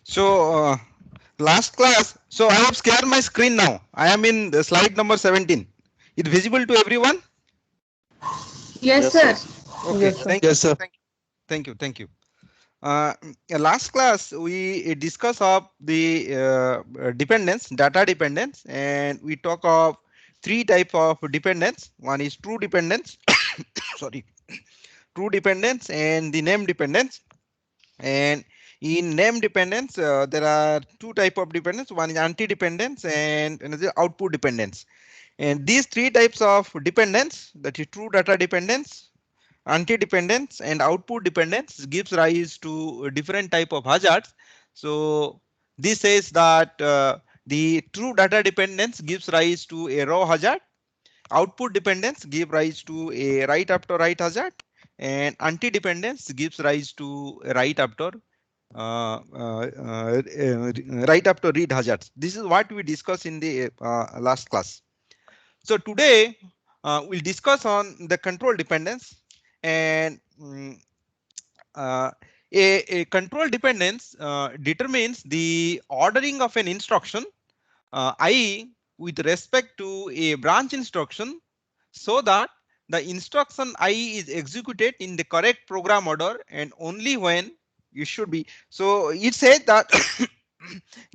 So last class, so I have shared my screen now. I am in the slide number 17. It visible to everyone? Yes, Yes, sir. sir. Okay, Yes, sir. thank you. Thank you. Last class we discuss of the dependence, data dependence, and we talk of three type of dependence. One is true dependence, sorry, true dependence, and the name dependence. And in name dependence, there are two type of dependence. One is anti-dependence and another output dependence. And these three types of dependence, that is true data dependence, anti-dependence, and output dependence, gives rise to different type of hazards. So this says that the true data dependence gives rise to a row hazard. Output dependence give rise to a write after write hazard, and anti-dependence gives rise to a write after write after read hazards. This is what we discussed in the last class. So today we'll discuss on the control dependence. And uh, a control dependence determines the ordering of an instruction, i.e. with respect to a branch instruction, so that the instruction I is executed in the correct program order and only when it should be. So it says that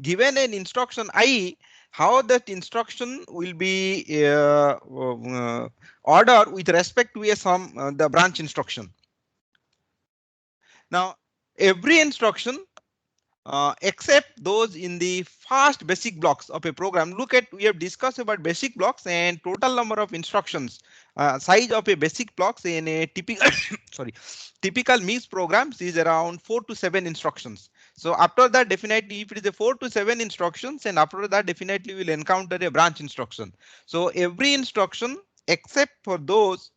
given an instruction I, how that instruction will be ordered with respect to a some the branch instruction. Now every instruction except those in the first basic blocks of a program. Look at, we have discussed about basic blocks and total number of instructions. Size of a basic blocks in a typical sorry, typical mix programs is around 4 to 7 instructions. So after that, definitely if it is a 4 to 7 instructions, and after that definitely will encounter a branch instruction. So every instruction except for those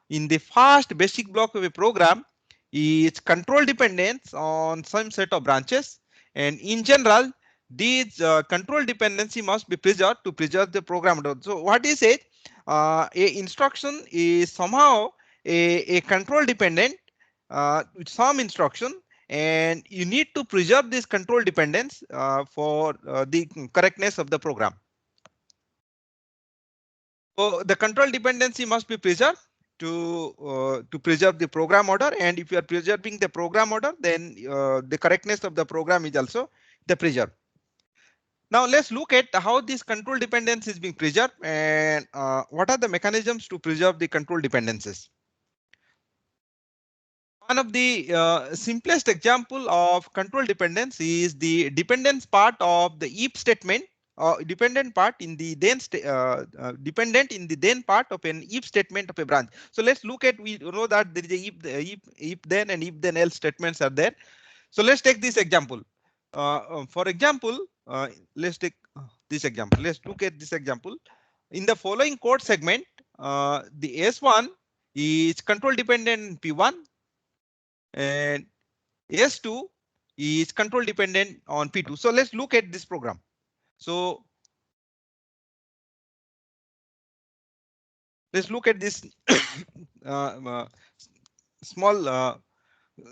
in the first basic block of a program is control dependence on some set of branches, and in general these control dependency must be preserved to preserve the program. So what is it? A instruction is somehow a control dependent with some instruction, and you need to preserve this control dependence for the correctness of the program. So the control dependency must be preserved to preserve the program order, and if you are preserving the program order, then the correctness of the program is also the preserve. Now let's look at how this control dependence is being preserved, and what are the mechanisms to preserve the control dependencies. One of the simplest example of control dependence is the dependence part of the if statement, dependent part in the dependent in the then part of an if statement of a branch. So let's look at, we know that there is a if then and if then else statements are there. So let's take this example. For example, let's take this example. Let's look at this example. In the following code segment, the S1 is control dependent P1, and S2 is control dependent on P2. So let's look at this program. So let's look at this uh, small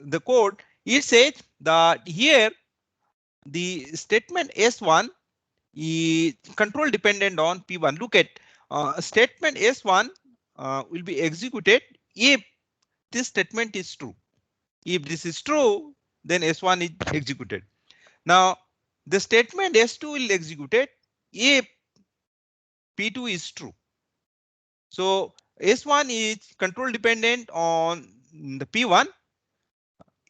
the code. It says that here the statement S1 is control dependent on P1. Look at statement S1 will be executed if this statement is true. If this is true, then S1 is executed. Now the statement S2 will executed if P2 is true. So S1 is control dependent on the P1.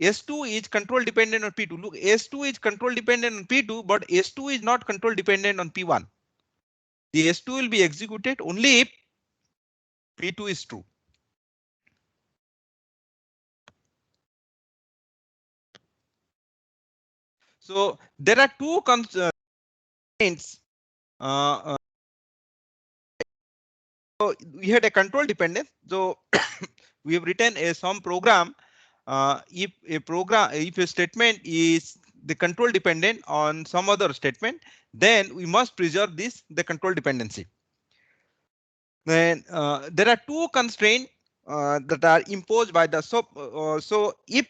S2 is control dependent on P2. Look, S2 is control dependent on P2, but S2 is not control dependent on P1. The S2 will be executed only if P2 is true. So there are two constraints. So we had a control dependence. So we have written a some program. If a statement is the control dependent on some other statement, then we must preserve this the control dependency. Then there are two constraints that are imposed by the so if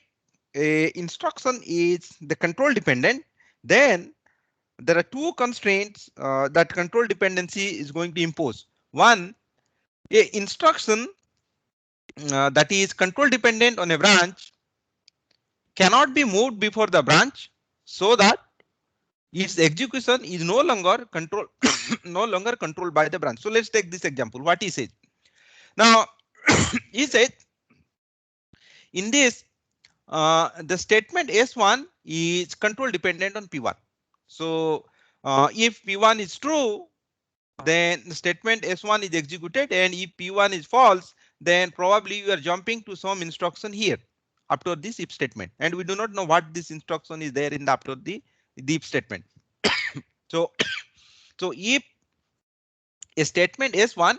a instruction is the control dependent, then there are two constraints that control dependency is going to impose. One, a instruction that is control dependent on a branch cannot be moved before the branch so that its execution is no longer control no longer controlled by the branch. So let's take this example. What he says now, he said in this the statement S1 is control dependent on P1. So if P1 is true, then the statement S1 is executed, and if P1 is false, then probably you are jumping to some instruction here after this if statement, and we do not know what this instruction is there in the after the if statement. So so if a statement S1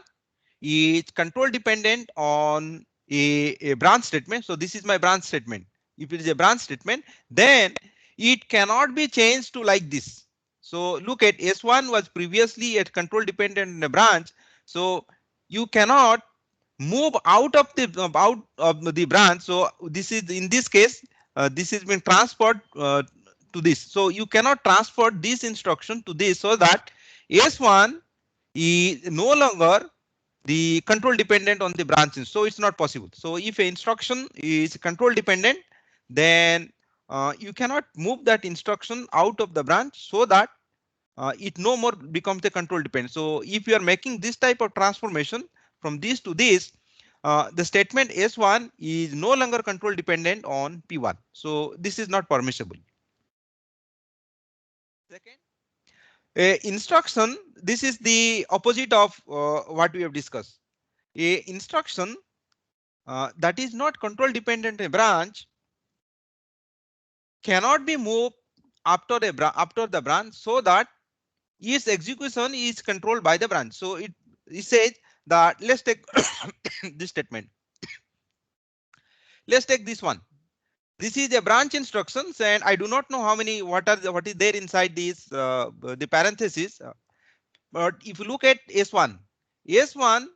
is control dependent on a branch statement, so this is my branch statement. If it is a branch statement, then it cannot be changed to like this. So look at S1 was previously at control dependent in a branch, so you cannot move out of the branch. So this is in this case, this has been transferred to this. So you cannot transfer this instruction to this, so that S1 is no longer the control dependent on the branches. So it's not possible. So if an instruction is control dependent, then you cannot move that instruction out of the branch so that it no more becomes the control dependent. So if you are making this type of transformation from this to this, the statement S1 is no longer control dependent on P1. So this is not permissible. Second, instruction, this is the opposite of what we have discussed. A instruction that is not control dependent a branch cannot be moved after after the branch so that its execution is controlled by the branch. So it says that let's take this statement. Let's take this one. This is a branch instructions, and I do not know how many what is there inside these the parentheses. But if you look at S1, S1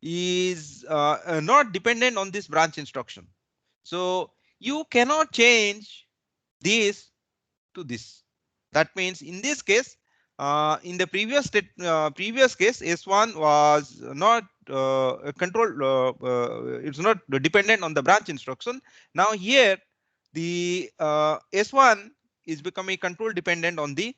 is not dependent on this branch instruction. So you cannot change this to this. That means in this case, in the previous case, S1 was not it's not dependent on the branch instruction. Now here, the S1 is becoming control dependent on the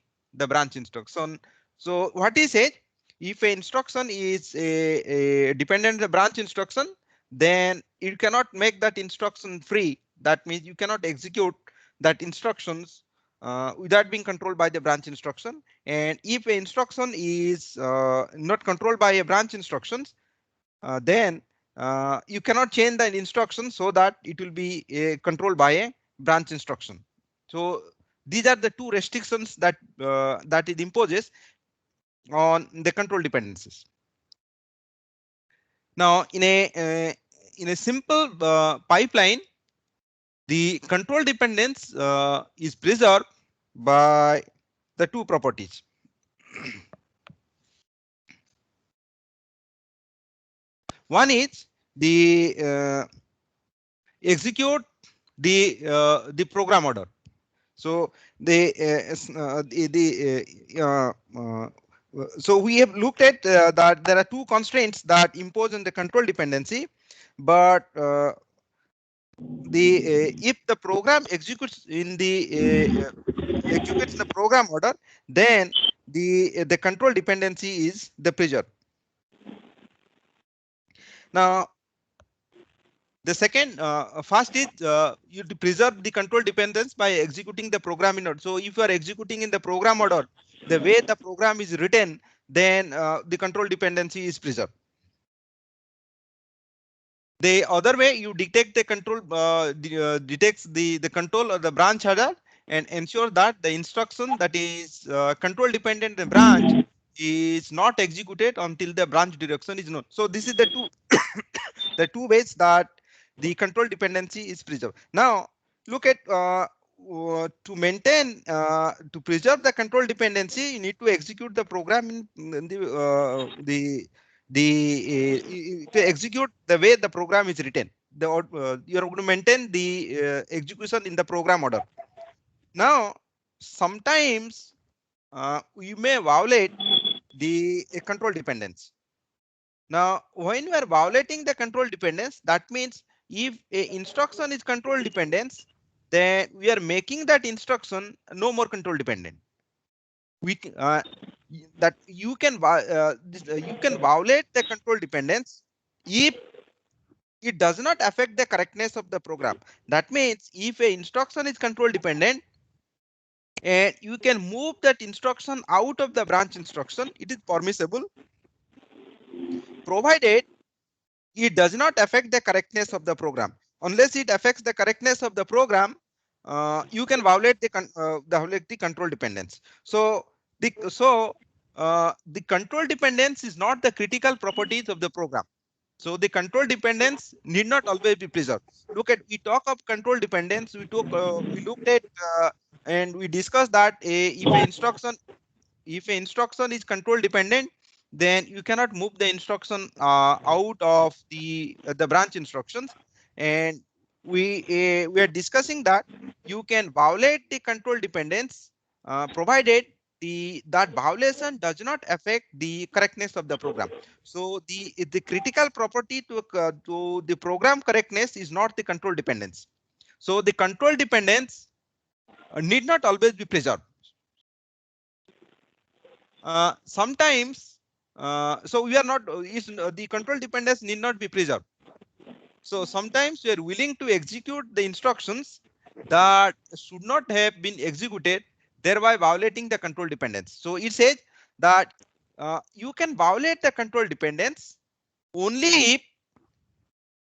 branch instruction. So what he said, if an instruction is a dependent on the branch instruction, then you cannot make that instruction free. That means you cannot execute that instructions without being controlled by the branch instruction. And if an instruction is not controlled by a branch instructions, then you cannot change the instruction so that it will be controlled by a branch instruction. So these are the two restrictions that that it imposes on the control dependencies. Now in a simple pipeline, the control dependence is preserved by the two properties. One is the execute the program order. So so we have looked at that there are two constraints that impose on the control dependency, but if the program executes in the executes the program order, then the control dependency is the preserved. Now the second first is you preserve the control dependence by executing the program in order. So if you are executing in the program order, the way the program is written, then the control dependency is preserved. The other way, you detect the control detects the control or the branch header and ensure that the instruction that is control dependent the branch is not executed until the branch direction is known. So this is the two the two ways that the control dependency is preserved. Now look at to maintain to preserve the control dependency, you need to execute the program in to execute the way the program is written. You are going to maintain the execution in the program order. Now sometimes you may violate the control dependence. Now, when we are violating the control dependence, that means if a instruction is control dependence, then we are making that instruction no more control dependent. That you can you can violate the control dependence if it does not affect the correctness of the program. That means if a instruction is control dependent and you can move that instruction out of the branch instruction, it is permissible, provided it does not affect the correctness of the program. Unless it affects the correctness of the program, you can violate the control dependence. So the control dependence is not the critical properties of the program. So the control dependence need not always be preserved. Look at, we talk of control dependence. We looked at and we discussed that if a instruction is control dependent, then you cannot move the instruction out of the branch instructions. And we are discussing that you can violate the control dependence provided that violation does not affect the correctness of the program. So the critical property to the program correctness is not the control dependence. So the control dependence need not always be preserved. Sometimes so we are not the control dependence need not be preserved. So sometimes we are willing to execute the instructions that should not have been executed, thereby violating the control dependence. So it says that you can violate the control dependence only if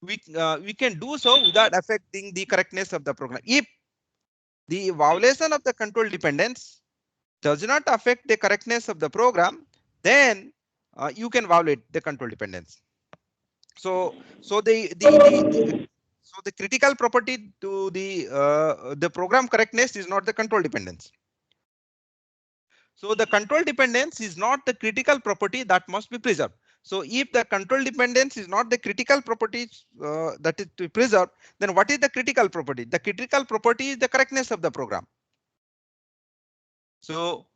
we can do so without affecting the correctness of the program. If the violation of the control dependence does not affect the correctness of the program, then you can violate the control dependence. So so the critical property to the program correctness is not the control dependence. So the control dependence is not the critical property that must be preserved. So if the control dependence is not the critical property that is to be preserved, then what is the critical property? The critical property is the correctness of the program. So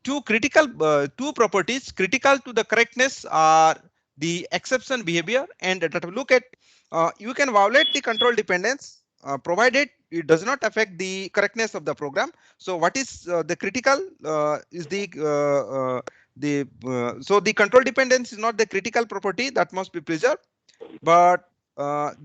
two properties critical to the correctness are the exception behavior and data. Look at you can violate the control dependence provided it does not affect the correctness of the program. So what is the critical is so the control dependence is not the critical property that must be preserved, but what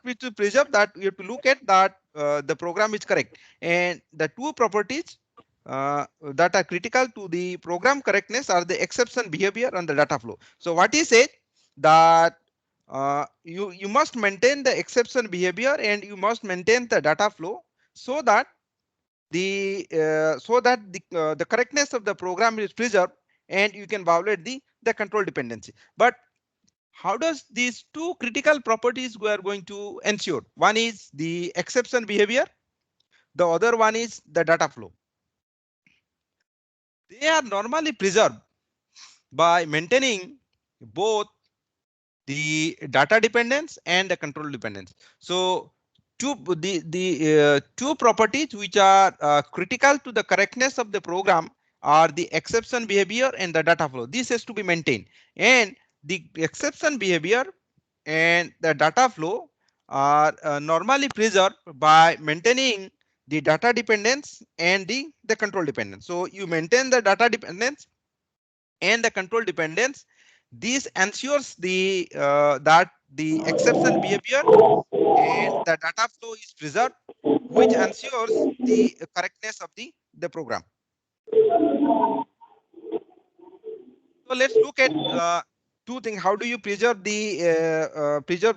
we to preserve, that we have to look at that the program is correct, and the two properties that are critical to the program correctness are the exception behavior and the data flow. So what he said that you must maintain the exception behavior and you must maintain the data flow so that the correctness of the program is preserved and you can violate the control dependency. But how does these two critical properties we are going to ensure? One is the exception behavior, the other one is the data flow. They are normally preserved by maintaining both the data dependence and the control dependence. So two properties which are critical to the correctness of the program are the exception behavior and the data flow. This has to be maintained, and the exception behavior and the data flow are normally preserved by maintaining the data dependence and the control dependence. So you maintain the data dependence and the control dependence. This ensures that the exception behavior and the data flow is preserved, which ensures the correctness of the program. So let's look at two things. How do you preserve the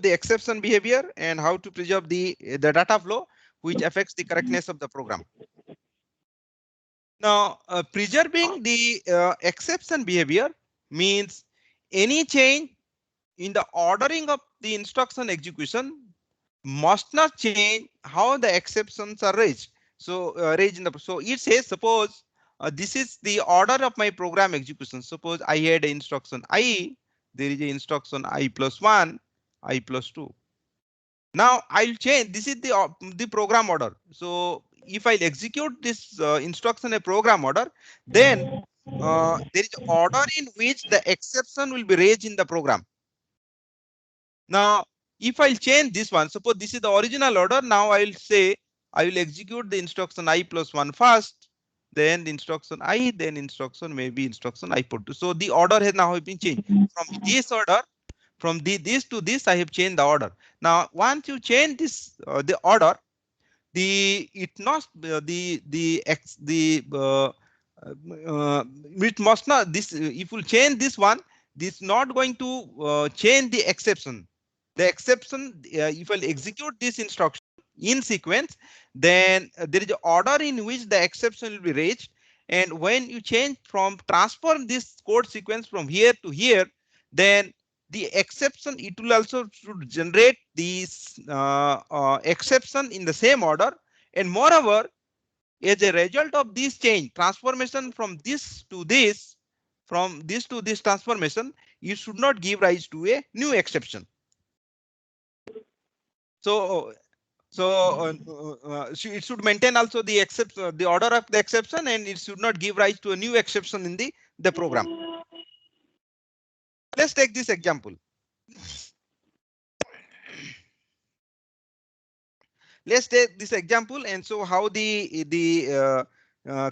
exception behavior and how to preserve the data flow, which affects the correctness of the program. Now, preserving the exception behavior means any change in the ordering of the instruction execution must not change how the exceptions are raised. So raised in the so it says suppose this is the order of my program execution. Suppose I had an instruction I, there is a instruction I plus 1, I plus 2. Now I'll change. This is the program order. So if I execute this instruction a program order, then there is order in which the exception will be raised in the program. Now, if I'll change this one, suppose this is the original order. Now I will say I will execute the instruction I plus 1 first, then the instruction I, then instruction maybe instruction I put 2. So the order has now been changed from this order. From this to this, I have changed the order. Now, once you change this the order, the it not the x the it must not this if you change this one, this not going to change the exception. The exception, if I execute this instruction in sequence, then there is an order in which the exception will be raised. And when you change from transform this code sequence from here to here, then the exception, it will also should generate this exception in the same order. And moreover, as a result of this change transformation from this to this transformation, you should not give rise to a new exception. So it should maintain also the the order of the exception, and it should not give rise to a new exception in the program. Let's take this example. Let's take this example and show how the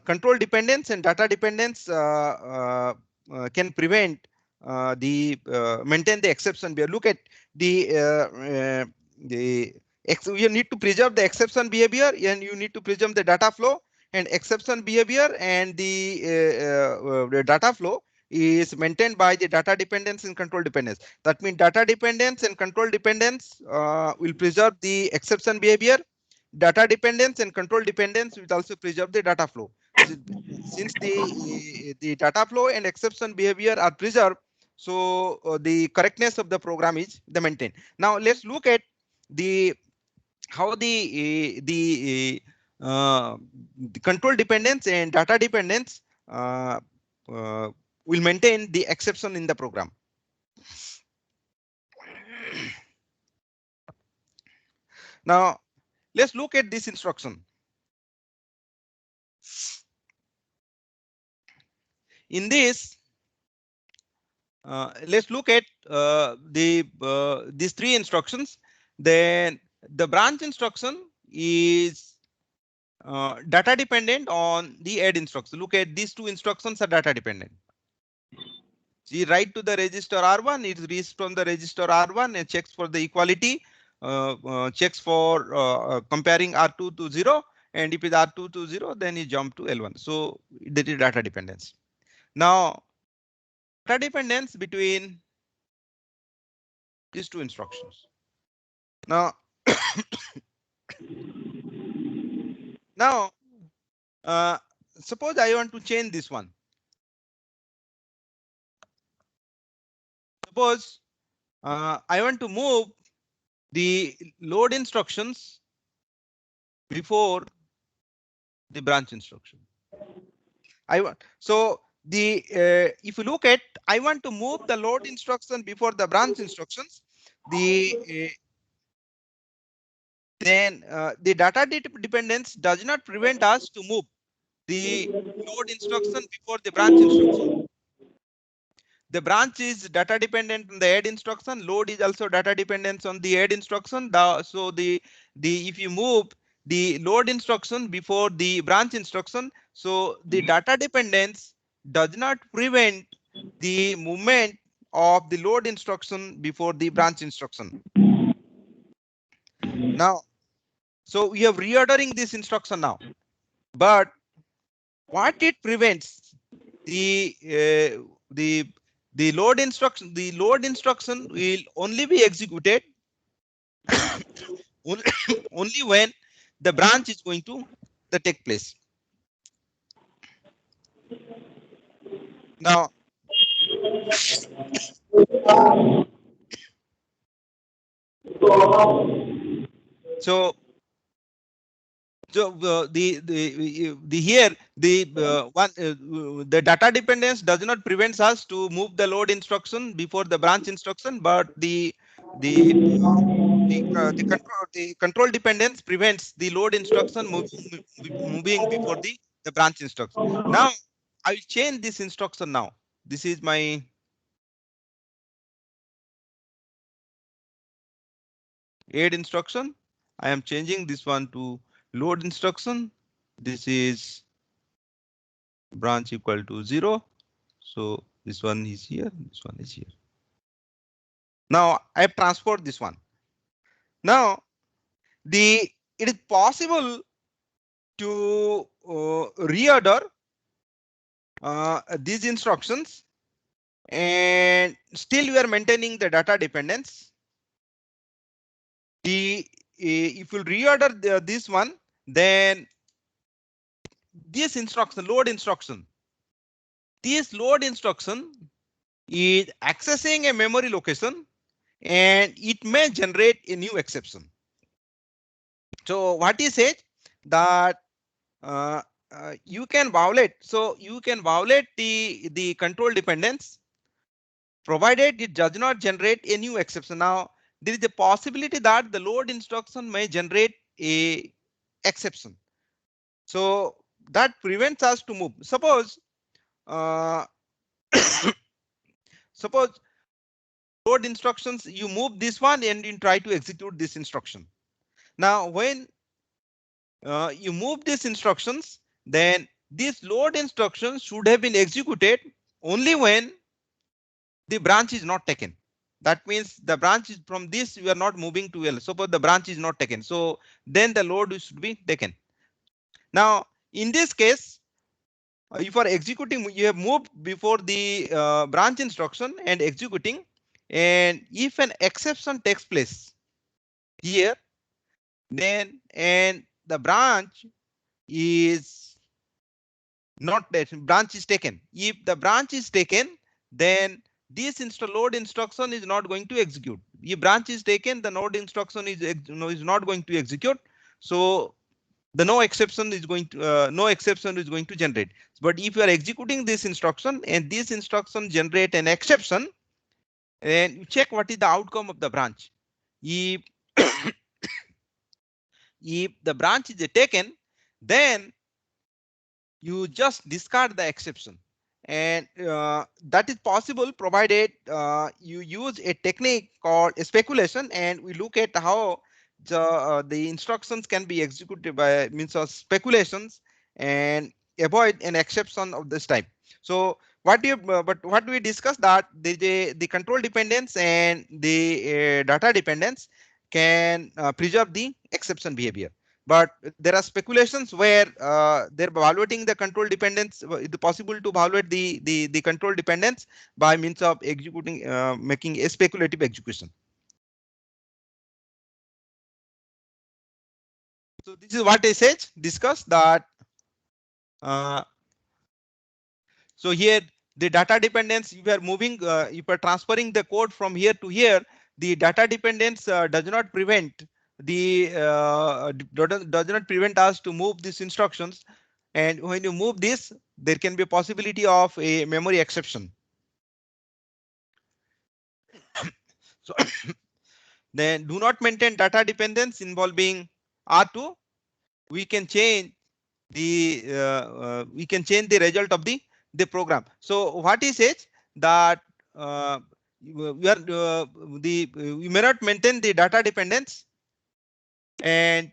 control dependence and data dependence can prevent maintain the exception behavior. Look at the you need to preserve the exception behavior, and you need to preserve the data flow and exception behavior, and the data flow is maintained by the data dependence and control dependence. That means data dependence and control dependence will preserve the exception behavior. Data dependence and control dependence will also preserve the data flow. Since the data flow and exception behavior are preserved, so the correctness of the program is the maintained. Now let's look at the how the control dependence and data dependence will maintain the exception in the program. Now let's look at this instruction. In this, let's look at these three instructions. Then the branch instruction is data dependent on the add instruction. Look at these two instructions are data dependent. See, write to the register R1, it reads from the register R1 and checks for the equality, checks for comparing R2 to 0, and if it's R2 to 0, then you jump to L1. So that is data dependence. Now, data dependence between these two instructions. Now, now, suppose I want to change this one. Suppose I want to move the load instructions before the branch instruction. I want so the if you look at, I want to move the load instruction before the branch instructions. Then the data dependence does not prevent us to move the load instruction before the branch instruction. The branch is data dependent on the add instruction. Load is also data dependent on the add instruction. So the if you move the load instruction before the branch instruction, so the data dependence does not prevent the movement of the load instruction before the branch instruction. Now, so we have reordering this instruction now, but what it prevents the load instruction will only be executed only when the branch is going to take place. Now, so the here the data dependence does not prevent us to move the load instruction before the branch instruction, but the The control dependence prevents the load instruction moving before the branch instruction. Now I will change this instruction now. This is my add instruction. I am changing this one to load instruction. This is branch equal to 0. So this one is here, this one is here. Now I have transferred this one. Now it is possible to reorder these instructions and still you are maintaining the data dependence. If you reorder this one, then this instruction, load instruction, this load instruction is accessing a memory location and it may generate a new exception. So what he said that uh, you can violate. So you can violate the control dependence provided it does not generate a new exception. Now there is a possibility that the load instruction may generate a exception. So that prevents us to move. Suppose suppose load instructions, you move this one and you try to execute this instruction. Now when you move these instructions, then this load instructions should have been executed only when the branch is not taken. That means the branch is from this, we are not moving to L. Suppose the branch is not taken. So then the load should be taken. Now, in this case, if you are executing, you have moved before the branch instruction and executing. And if an exception takes place here, then and the branch is not that branch is taken. If the branch is taken, then this load instruction is not going to execute. If branch is taken, the node instruction is not going to execute. So the no exception is going to generate. But if you are executing this instruction and this instruction generate an exception, and you check what is the outcome of the branch. If if the branch is taken, then you just discard the exception, and that is possible provided you use a technique called speculation, and we look at how the instructions can be executed by means of speculations and avoid an exception of this type. So what we discussed that the control dependence and the data dependence can preserve the exception behavior. But there are speculations where they're evaluating the control dependence. It is possible to evaluate the control dependence by means of executing, making a speculative execution. So this is what I said, discuss that. So here the data dependence, if you are moving, if you are transferring the code from here to here, the data dependence does not prevent does not prevent us to move these instructions. And when you move this, there can be a possibility of a memory exception. So then do not maintain data dependence involving R2. We can change the result of the program. So what he says that we are we may not maintain the data dependence and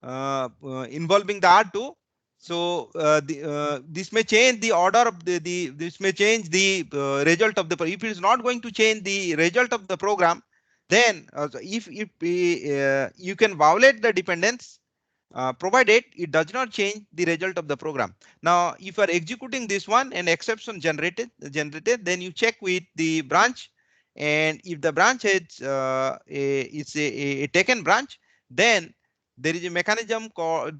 involving the R2. So this may change the order of this may change the result of the. If it is not going to change the result of the program, then if you can violate the dependence provided it does not change the result of the program. Now, if you are executing this one and exception generated, then you check with the branch, and if the branch is a taken branch, then there is a mechanism called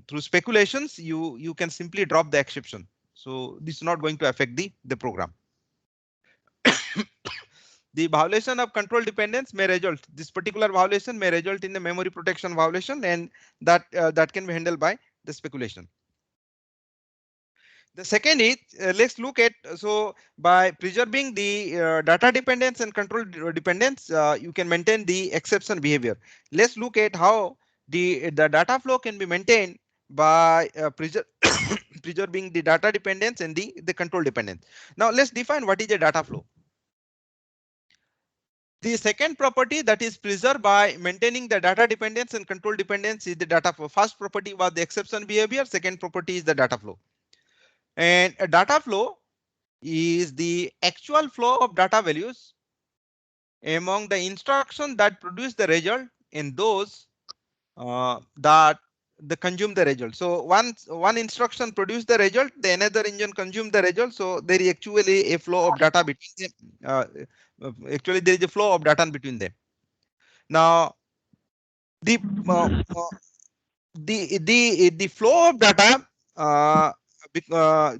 through speculations you can simply drop the exception. So this is not going to affect the program. The violation of control dependence may result, this particular violation may result in a memory protection violation, and that can be handled by the speculation. The second is let's look at so by preserving the data dependence and control dependence, you can maintain the exception behavior. Let's look at how the data flow can be maintained by preserving the data dependence and the control dependence. Now let's define what is a data flow. The second property that is preserved by maintaining the data dependence and control dependence is the data flow. First property was the exception behavior. Second property is the data flow. And a data flow is the actual flow of data values among the instructions that produce the result and those that consume the result. So once one instruction produce the result, the another engine consume the result. So there is actually a flow of data between them. Actually, there is a flow of data between them. Now, the the flow of data,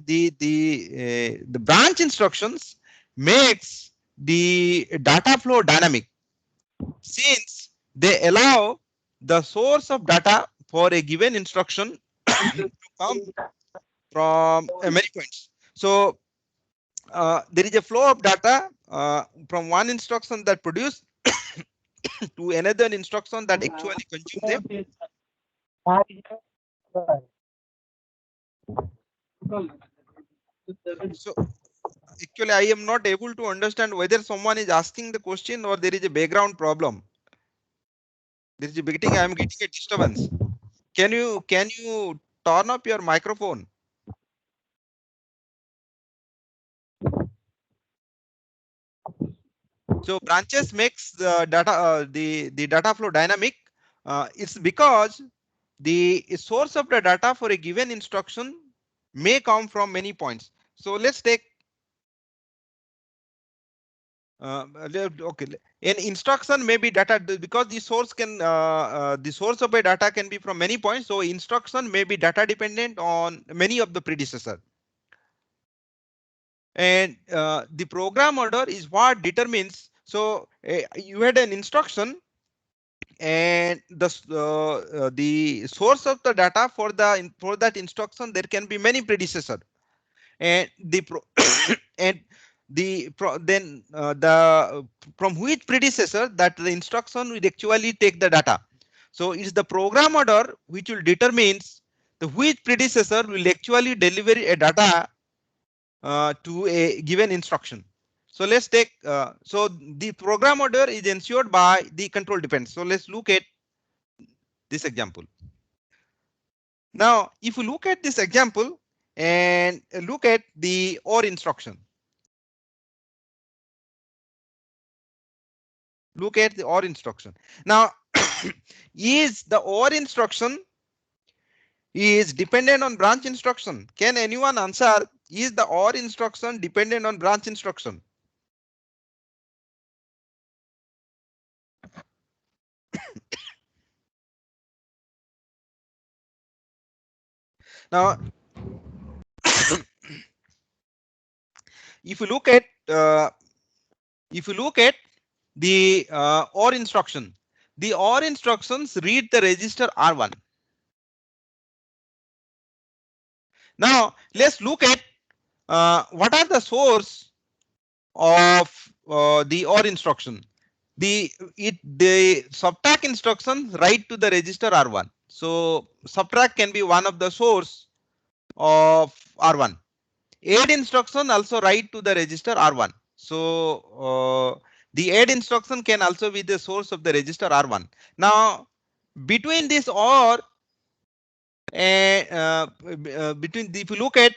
the branch instructions makes the data flow dynamic, since they allow the source of data for a given instruction to come from many points. So there is a flow of data from one instruction that produce to another instruction that actually consume them. So actually, I am not able to understand whether someone is asking the question or there is a background problem. There is a beginning. I am getting a disturbance. Can you turn up your microphone? So branches makes the data the data flow dynamic. It's because the source of the data for a given instruction may come from many points. So let's take okay, an instruction may be data because the source of a data can be from many points. So instruction may be data dependent on many of the predecessor. And the program order is what determines. So you had an instruction and the source of the data for that instruction, there can be many predecessor, and and then the from which predecessor that the instruction will actually take the data. So it's the program order which will determines the which predecessor will actually deliver a data to a given instruction. So let's take so the program order is ensured by the control dependence. So let's look at this example. Now, if you look at this example and look at the OR instruction, look at the OR instruction. Now, is the OR instruction is dependent on branch instruction? Can anyone answer? Is the OR instruction dependent on branch instruction? Now, if you look at the OR instruction, the OR instructions read the register R1. Now let's look at what are the source of the OR instruction. The subtract instruction write to the register R1. So subtract can be one of the source of R1. Add instruction also write to the register R1. So the add instruction can also be the source of the register R1. Now between this OR and between if you look at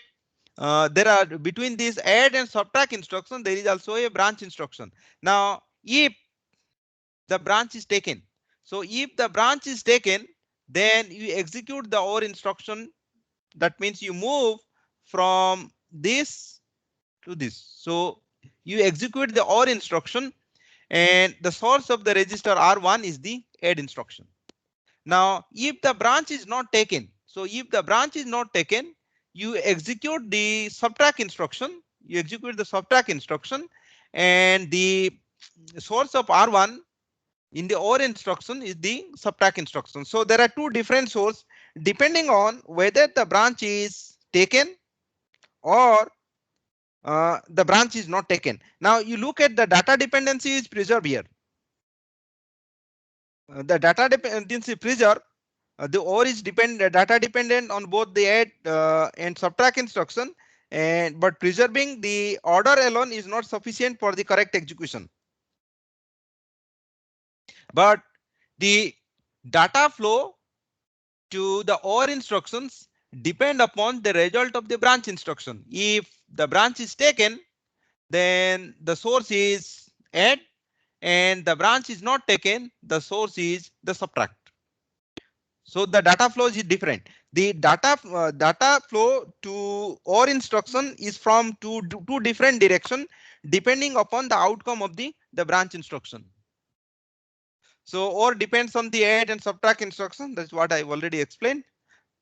there are between this add and subtract instruction, there is also a branch instruction. Now if the branch is taken, so if the branch is taken, then you execute the OR instruction. That means you move from this to this. So you execute the OR instruction and the source of the register R1 is the add instruction. Now if the branch is not taken, so if the branch is not taken, you execute the subtract instruction. You execute the subtract instruction and the source of R1 in the OR instruction is the subtract instruction. So there are two different sources depending on whether the branch is taken or the branch is not taken. Now you look at the data dependency is preserved here. The data dependency preserved. The OR is data dependent on both the add and subtract instruction, and but preserving the order alone is not sufficient for the correct execution. But the data flow to the OR instructions depend upon the result of the branch instruction. If the branch is taken, then the source is add, and the branch is not taken, the source is the subtract. So the data flow is different. The data flow to OR instruction is from two different direction depending upon the outcome of the branch instruction. So OR depends on the add and subtract instruction. That's what I've already explained.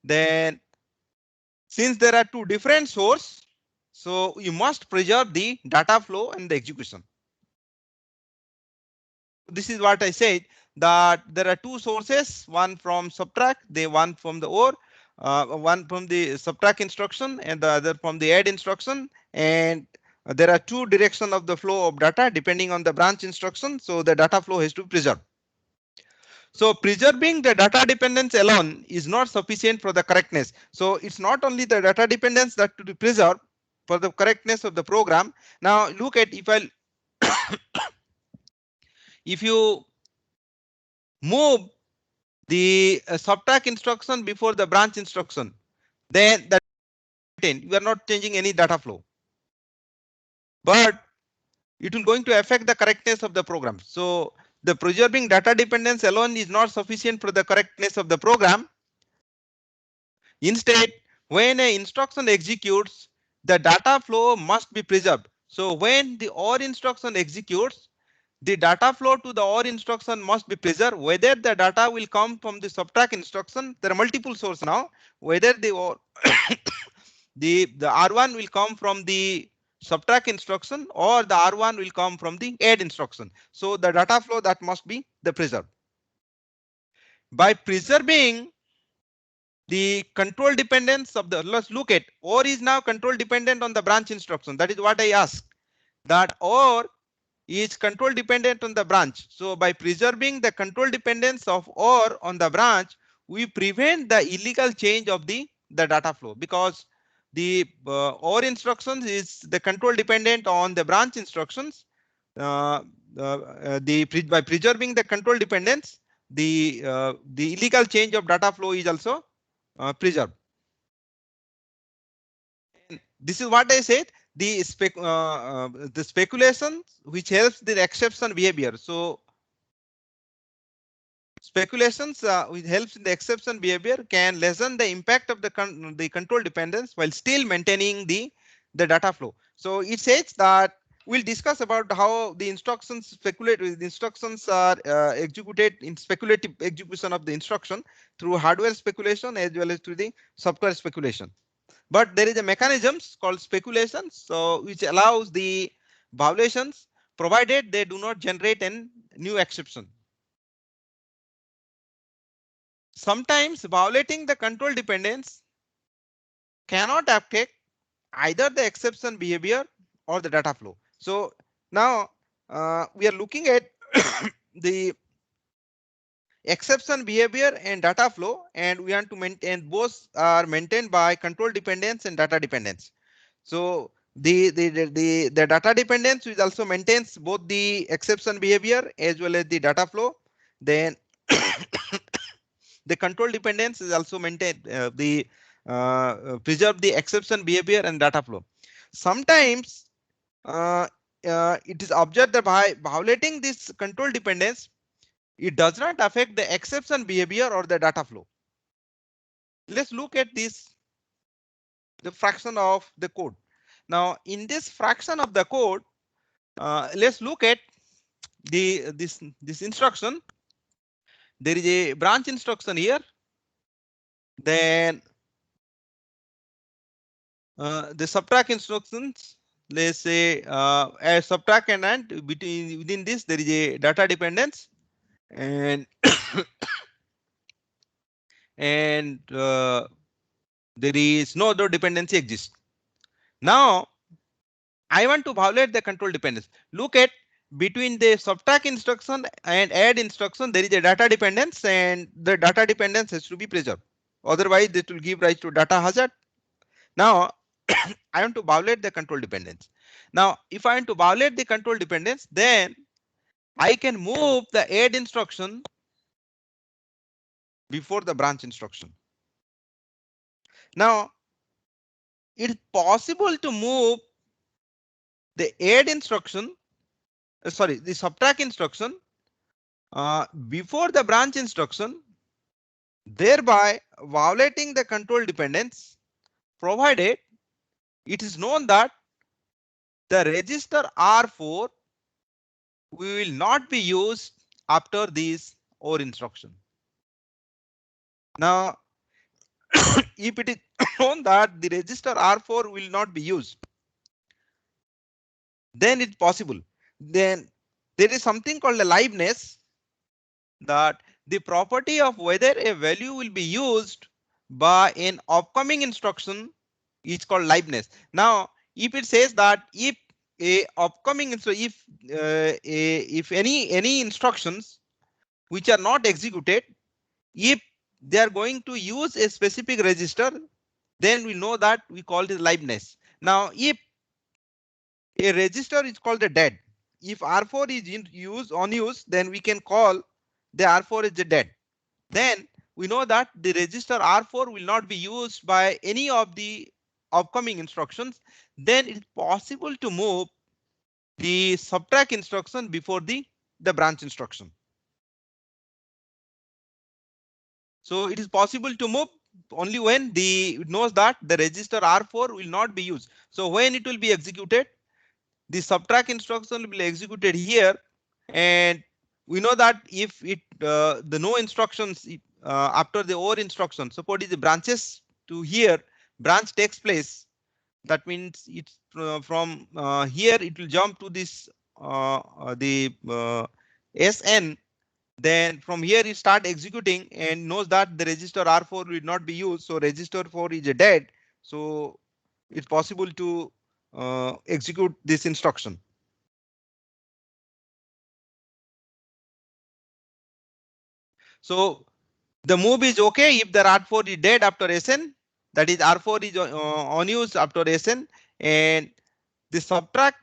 Then since there are two different source, so you must preserve the data flow and the execution. This is what I said, that there are two sources, one from subtract, one from the OR, one from the subtract instruction and the other from the add instruction, and there are two direction of the flow of data depending on the branch instruction, so the data flow has to be preserved. So preserving the data dependence alone is not sufficient for the correctness. So it's not only the data dependence that to be preserved for the correctness of the program. Now look at, if you move the subtract instruction before the branch instruction, then that you are not changing any data flow, but it will going to affect the correctness of the program. So the preserving data dependence alone is not sufficient for the correctness of the program. Instead, when an instruction executes, the data flow must be preserved. So when the OR instruction executes, the data flow to the OR instruction must be preserved. Whether the data will come from the subtract instruction, there are multiple sources now. Whether the OR the R1 will come from the subtract instruction or the R1 will come from the add instruction. So the data flow that must be the preserved. By preserving the control dependence of the, let's look at OR is now control dependent on the branch instruction. That is what I asked, that OR is control dependent on the branch. So by preserving the control dependence of OR on the branch, we prevent the illegal change of the data flow, because the OR instructions is the control dependent on the branch instructions. By preserving the control dependence, the illegal change of data flow is also preserved. This is what I said, the speculation which helps the exception behavior. So speculations which helps in the exception behavior can lessen the impact of the control dependence while still maintaining the data flow. So it says that we'll discuss about how the instructions are executed in speculative execution of the instruction through hardware speculation as well as through the software speculation. But there is a mechanisms called speculations, so which allows the violations provided they do not generate a new exception. Sometimes violating the control dependence cannot affect either the exception behavior or the data flow. So now we are looking at the exception behavior and data flow, and we want to maintain both are maintained by control dependence and data dependence. So the data dependence which also maintains both the exception behavior as well as the data flow. Then the control dependence is also maintained preserve the exception behavior and data flow. Sometimes it is observed that by violating this control dependence, it does not affect the exception behavior or the data flow. Let's look at this, the fraction of the code. Now in this fraction of the code, let's look at this instruction. There is a branch instruction here. Then the subtract instructions, let's say as subtract and within this there is a data dependence, and and there is no other dependency exists. Now I want to violate the control dependence. Look at between the subtract instruction and add instruction, there is a data dependence, and the data dependence has to be preserved. Otherwise, it will give rise to data hazard. Now, I want to violate the control dependence. Now, if I want to violate the control dependence, then I can move the add instruction before the branch instruction. Now, it's possible to move the add instruction, the subtract instruction before the branch instruction, thereby violating the control dependence, provided it is known that the register R4 will not be used after this OR instruction. Now, if it is known that the register R4 will not be used, then it's possible. Then there is something called a liveness, that the property of whether a value will be used by an upcoming instruction is called liveness. Now, if it says that if a upcoming, so if any instructions which are not executed, if they are going to use a specific register, then we know that we call it liveness. Now, if a register is called a dead, if R4 is in use on use, then we can call the R4 is a dead. Then we know that the register R4 will not be used by any of the upcoming instructions. Then it's possible to move the subtract instruction before the branch instruction. So it is possible to move only when it knows that the register R4 will not be used. So when it will be executed, the subtract instruction will be executed here, and we know that if the no instructions after the OR instruction, suppose the branches to here, branch takes place, that means it's from here it will jump to this the SN. Then from here it start executing and knows that the register R4 will not be used, so register 4 is a dead. So it's possible to execute this instruction. So the move is okay if the R4 is dead after SN, that is R4 is on use after SN, and the subtract,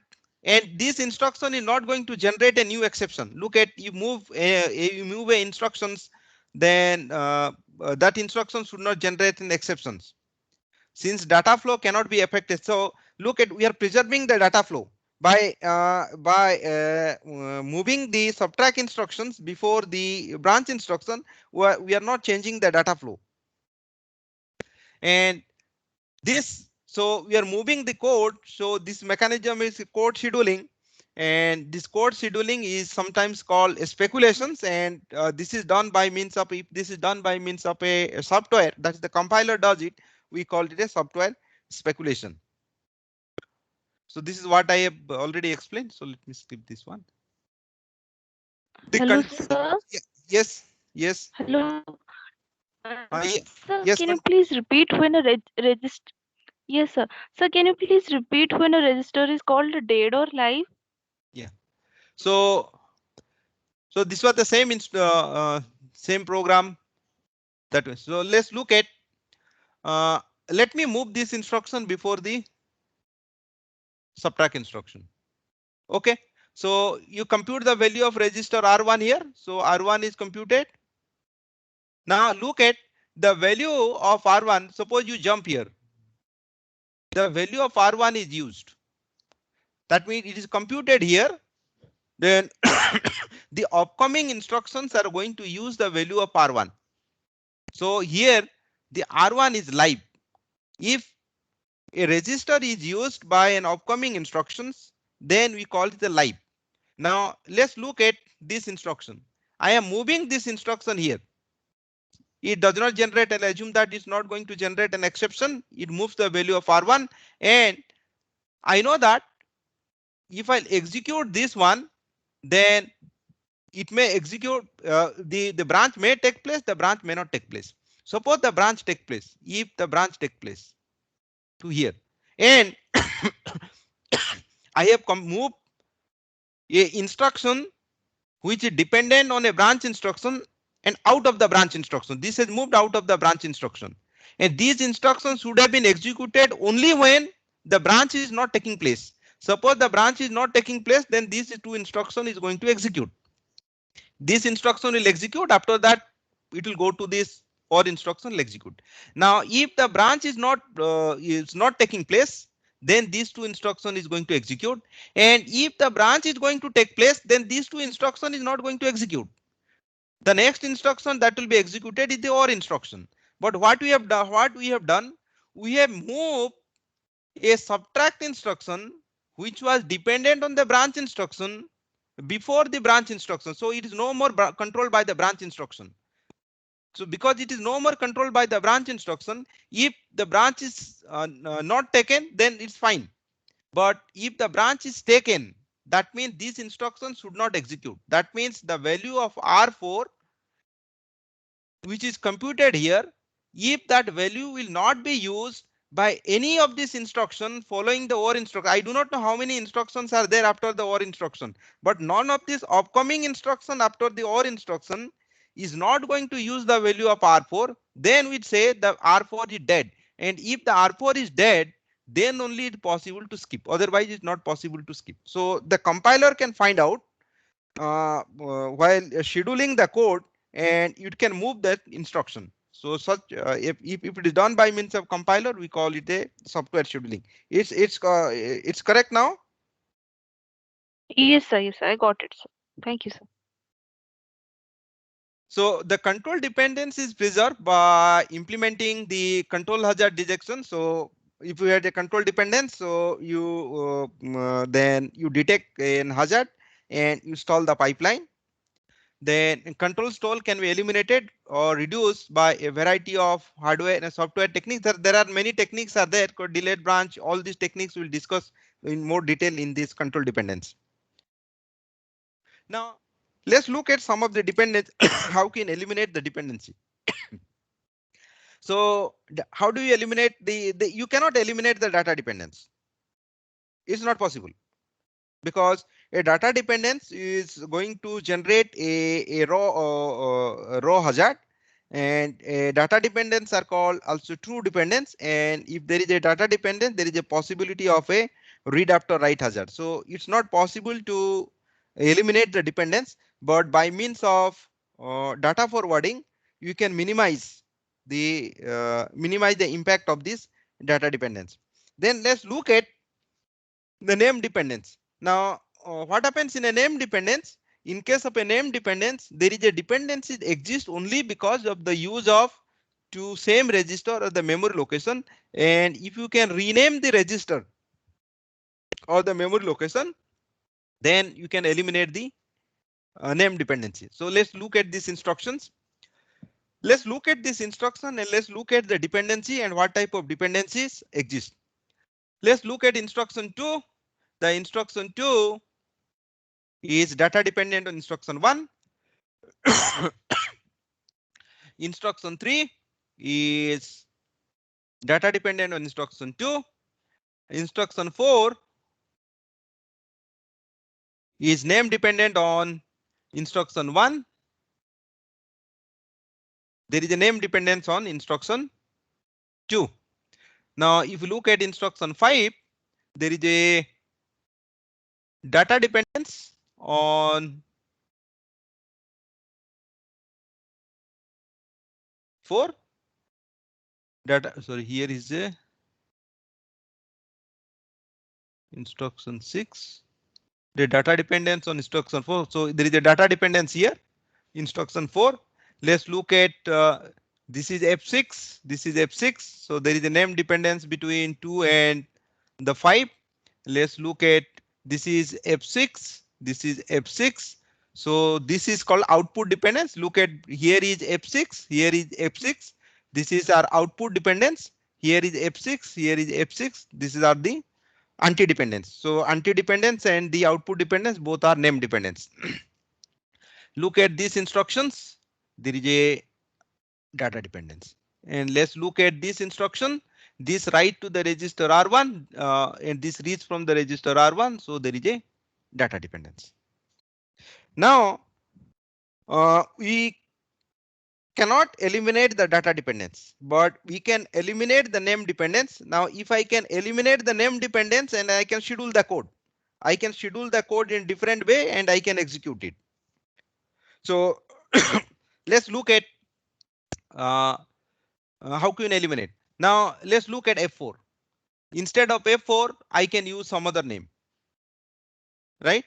and this instruction is not going to generate a new exception. Look at, you move instructions, then that instruction should not generate an exceptions, since data flow cannot be affected. So look at, we are preserving the data flow by moving the subtract instructions before the branch instruction. We are not changing the data flow. And this, so we are moving the code. So this mechanism is code scheduling, and this code scheduling is sometimes called speculations, and this is done by means of, if this is done by means of a software, that is the compiler does it, we call it a software speculation. So this is what I have already explained. So let me skip this one. Hello, sir. Yes, yes. Hello. Sir, Yes, can you please repeat when a register? Yes, sir. Sir, can you please repeat when a register is called dead or live? Yeah. So this was the same same program that way. So let's look at. Let me move this instruction before the subtract instruction. Okay. So you compute the value of register R1 here. So R1 is computed. Now look at the value of R1. Suppose you jump here. The value of R1 is used. That means it is computed here. Then the upcoming instructions are going to use the value of R1. So here the R1 is live. If a register is used by an upcoming instructions, then we call it the live. Now let's look at this instruction. I am moving this instruction here. It does not generate, and assume that it's not going to generate an exception. It moves the value of R1, and I know that if I execute this one, then it may execute, the branch may take place, the branch may not take place. Suppose the branch take place, if the branch take place to here, and I have moved a instruction which is dependent on a branch instruction and out of the branch instruction. This has moved out of the branch instruction. And these instructions should have been executed only when the branch is not taking place. Suppose the branch is not taking place, then these two instruction is going to execute. This instruction will execute. After that, it will go to this or instruction will execute. Now, if the branch is not taking place, then these two instruction is going to execute. And if the branch is going to take place, then these two instruction is not going to execute. The next instruction that will be executed is the OR instruction. But what we have done, we have moved a subtract instruction which was dependent on the branch instruction before the branch instruction. So it is no more controlled by the branch instruction. So because it is no more controlled by the branch instruction, if the branch is not taken, then it's fine. But if the branch is taken, that means these instructions should not execute. That means the value of R4, which is computed here, if that value will not be used by any of this instruction following the OR instruction. I do not know how many instructions are there after the OR instruction, but none of this upcoming instruction after the OR instruction is not going to use the value of R4. Then we'd say the R4 is dead. And if the R4 is dead, then only it's possible to skip. Otherwise, it's not possible to skip. So the compiler can find out while scheduling the code, and it can move that instruction. So such if it is done by means of compiler, we call it a software scheduling. It's correct now. Yes, sir. Yes, sir. I got it, sir. Thank you, sir. So the control dependence is preserved by implementing the control hazard detection. So if you had a control dependence, so you then you detect an hazard and you stall the pipeline. Then control stall can be eliminated or reduced by a variety of hardware and software techniques. There are many techniques are there called delayed branch. All these techniques we'll discuss in more detail in this control dependence. Now let's look at some of the dependence. How can eliminate the dependency? So how do you eliminate you cannot eliminate the data dependence. It's not possible, because a data dependence is going to generate a raw hazard, and data dependence are called also true dependence. And if there is a data dependence, there is a possibility of a read after write hazard. So it's not possible to eliminate the dependence, but by means of data forwarding, you can minimize the impact of this data dependence. Then let's look at the name dependence. Now, what happens in a name dependence? In case of a name dependence, there is a dependency that exists only because of the use of two same register or the memory location. And if you can rename the register or the memory location, then you can eliminate the name dependency. So let's look at these instructions. Let's look at this instruction and let's look at the dependency and what type of dependencies exist. Let's look at instruction 2. The instruction 2 is data dependent on instruction 1. Instruction 3 is data dependent on instruction 2. Instruction 4 is name dependent on instruction 1. There is a name dependence on instruction 2. Now, if you look at instruction 5, there is a data dependence on 4. Here is a instruction 6. The data dependence on instruction 4. So there is a data dependence here. Instruction 4. Let's look at this is F6. This is F6. So there is a name dependence between 2 and the 5. Let's look at this is F6. This is F6. So this is called output dependence. Look at here is F6. Here is F6. This is our output dependence. Here is F6. Here is F6. This is our the anti-dependence. So anti-dependence and the output dependence both are name dependence. Look at these instructions. There is a data dependence. And let's look at this instruction. this write to the register R1 and this reads from the register R1. So there is a data dependence. Now we cannot eliminate the data dependence, but we can eliminate the name dependence. Now, if I can eliminate the name dependence and I can schedule the code, I can schedule the code in different way and I can execute it. So let's look at uh, how can you eliminate. Now, let's look at F4. Instead of F4, I can use some other name, right?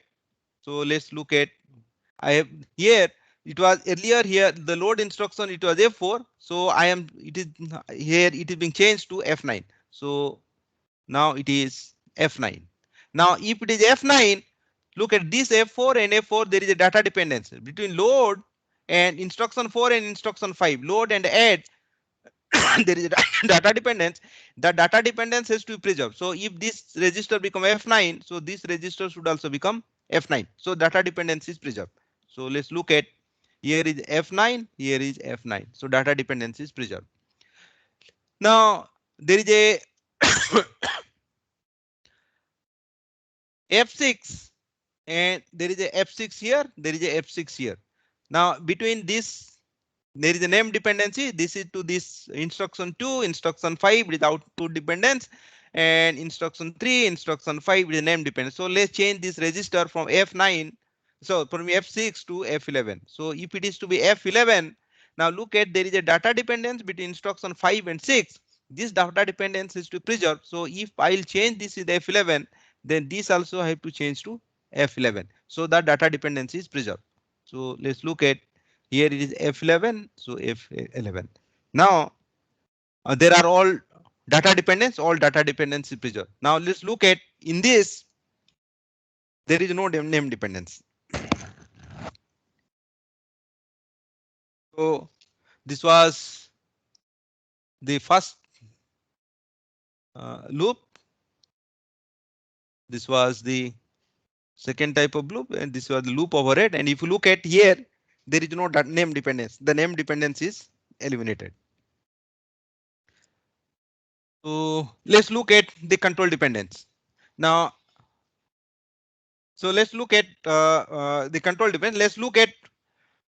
So let's look at I have here it was earlier here the load instruction it was F4. So I am it is here it is being changed to F9. So now it is F9. Now if it is F9, look at this F4 and F4 there is a data dependence between load and instruction 4 and instruction 5. Load and add there is a data dependence. The data dependence has to be preserved. So if this register become F9, so this register should also become F9. So data dependence is preserved. So let's look at here is F9, here is F9. So data dependence is preserved. Now there is a F6 and there is a F6 here, there is a F6 here. Now between this there is a name dependency. This is to this instruction 2, instruction 5 with output dependence, and instruction 3, instruction 5 with a name dependence. So let's change this register from F9, so from F6 to F11. So if it is to be F11, now look at there is a data dependence between instruction 5 and 6. This data dependence is to preserve. So if I'll change this with F11, then this also I have to change to F11. So that data dependency is preserved. So let's look at here it is F11, so F11. Now there are all data dependence, all data dependency preserved. Now let's look at in this there is no name dependence. So this was the first loop. This was the second type of loop, and this was the loop overhead. And if you look at here, there is no name dependence. The name dependence is eliminated. So let's look at the control dependence. Now, so let's look at the control dependence. Let's look at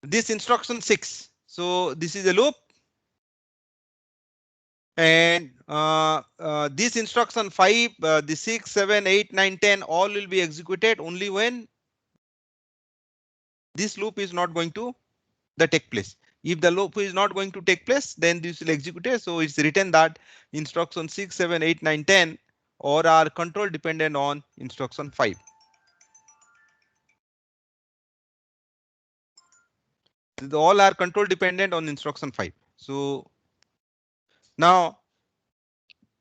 this instruction 6. So this is a loop. And this instruction 5, the 6, 7, 8, 9, 10 all will be executed only when this loop is not going to take place. If the loop is not going to take place, then this will execute it. So it's written that instruction 6, 7, 8, 9, 10 or are control dependent on instruction 5. All are control dependent on instruction 5. So now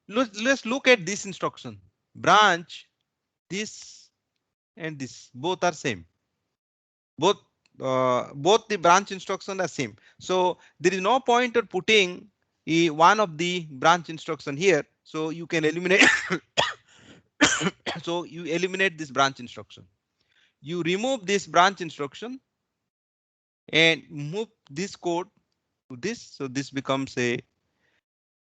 let's look at this instruction. Branch, this and this both are same. Both the branch instruction are same. So there is no point of putting one of the branch instruction here. So you can eliminate. So you eliminate this branch instruction. You remove this branch instruction and move this code to this. So this becomes a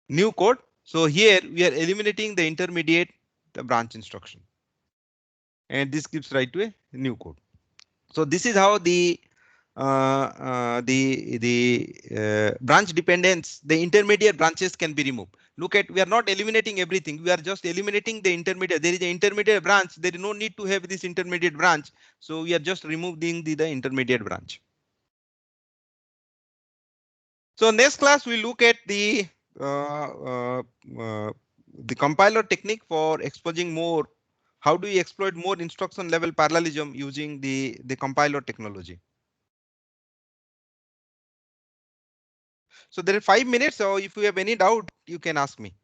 new code. So here we are eliminating the intermediate the branch instruction. And this gives rise to a new code. So this is how the branch dependence, the intermediate branches can be removed. Look at, we are not eliminating everything. We are just eliminating the intermediate. There is an intermediate branch. There is no need to have this intermediate branch. So we are just removing the intermediate branch. So next class we look at the compiler technique for exposing more. How do we exploit more instruction level parallelism using the compiler technology? So there are 5 minutes. So if you have any doubt, you can ask me.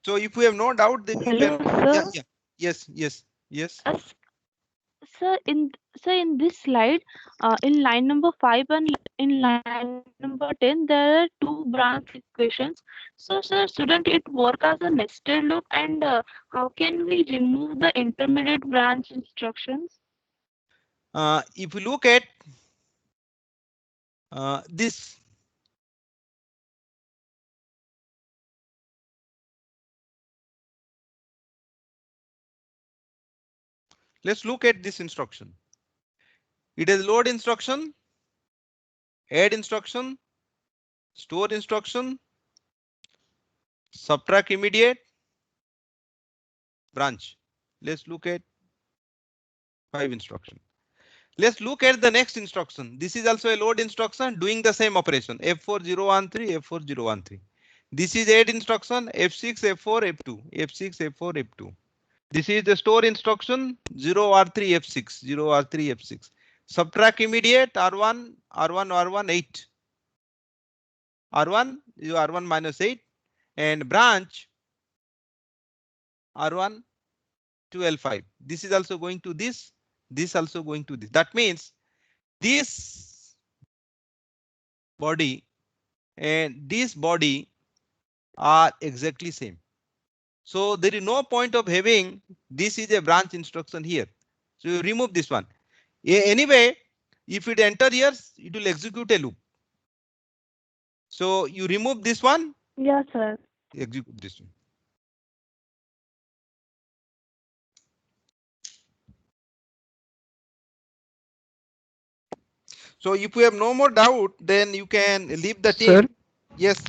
So if you have no doubt, then you Hello, can. Yeah, sir. yeah. Yes, yes, yes. Uh, in this slide, in line number 5 and in line number 10, there are two branch equations. So, sir, shouldn't it work as a nested loop? And how can we remove the intermediate branch instructions? If you look at this, let's look at this instruction. It is load instruction, add instruction, store instruction, subtract immediate, branch. Let's look at 5 instruction. Let's look at the next instruction. This is also a load instruction doing the same operation F4013, F4013. This is add instruction F6, F4, F2, F6, F4, F2. This is the store instruction 0R3, F6, 0R3, F6. Subtract immediate R1, R1, R1, 8. R1 is R1 minus 8 and branch R1 to L5. This is also going to this also going to this. That means this body and this body are exactly same. So there is no point of having this is a branch instruction here. So you remove this one. Anyway, if it enter here, it will execute a loop. So you remove this one, Yes, sir. execute this one. So if you have no more doubt, then you can leave the Sir, team. Yes,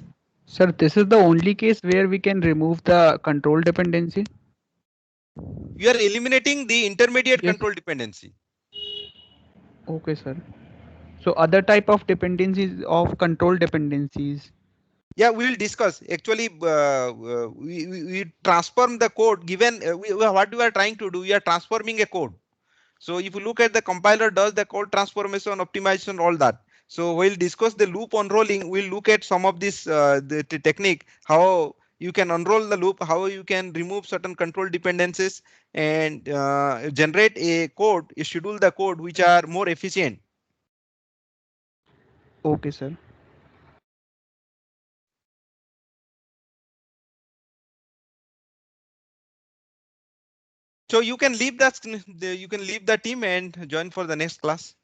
sir, this is the only case where we can remove the control dependency. you are eliminating the intermediate Yes. control dependency. Okay, sir. So other type of dependencies of control dependencies. Yeah, we will discuss. Actually, we transform the code given what we are trying to do. We are transforming a code. So if you look at the compiler does the code transformation, optimization, all that. So we'll discuss the loop unrolling. We'll look at some of this the technique, how you can unroll the loop, how you can remove certain control dependencies and generate a code, schedule the code which are more efficient. Okay, sir. So you can leave that you can leave the team and join for the next class.